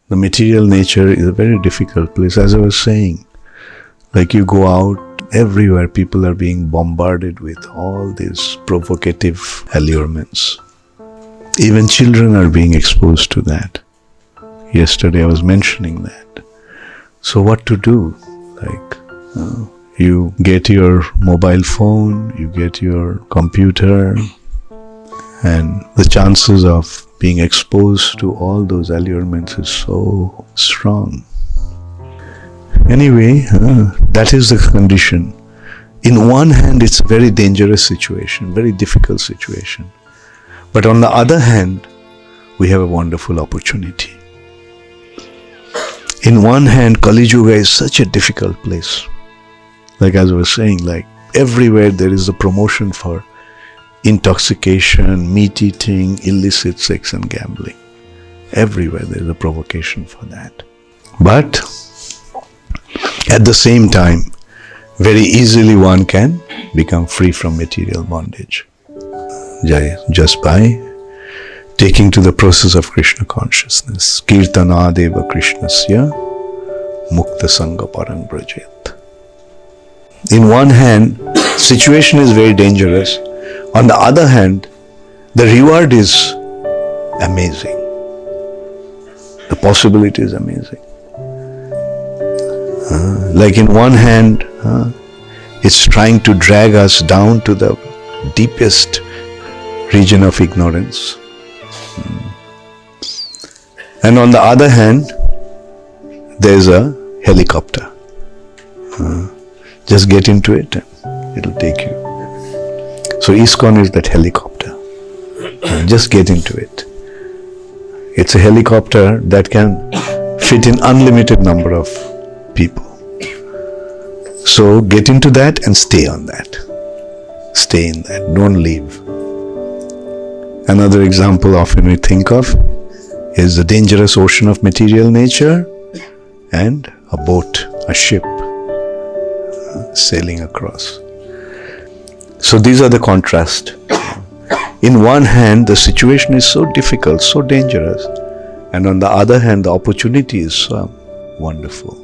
The material nature is a very difficult place. As I was saying, like you go out, everywhere people are being bombarded with all these provocative allurements. Even children are being exposed to that. Yesterday I was mentioning that. So what to do? You get your mobile phone, you get your computer, and the chances of being exposed to all those allurements is so strong. Anyway, that is the condition. In one hand, it's a very dangerous situation, very difficult situation. But on the other hand, we have a wonderful opportunity. In one hand, Kali Yuga is such a difficult place. Like as I was saying, like everywhere there is a promotion for intoxication, meat eating, illicit sex and gambling. Everywhere there is a provocation for that. But at the same time, very easily one can become free from material bondage. Just by taking to the process of Krishna consciousness. Kirtanadeva Krishnasya Mukta Sangha Parang Brajet. In one hand, situation is very dangerous. On the other hand, the reward is amazing. The possibility is amazing. Like in one hand, it's trying to drag us down to the deepest region of ignorance. And on the other hand, there's a helicopter. Just get into it and it'll take you. So ISKCON is that helicopter. Just get into it. It's a helicopter that can fit in unlimited number of people. So get into that and stay on that. Stay in that. Don't leave. Another example often we think of is the dangerous ocean of material nature and a boat, a ship sailing across. So these are the contrast. In one hand, the situation is so difficult, so dangerous, and on the other hand, the opportunity is so wonderful.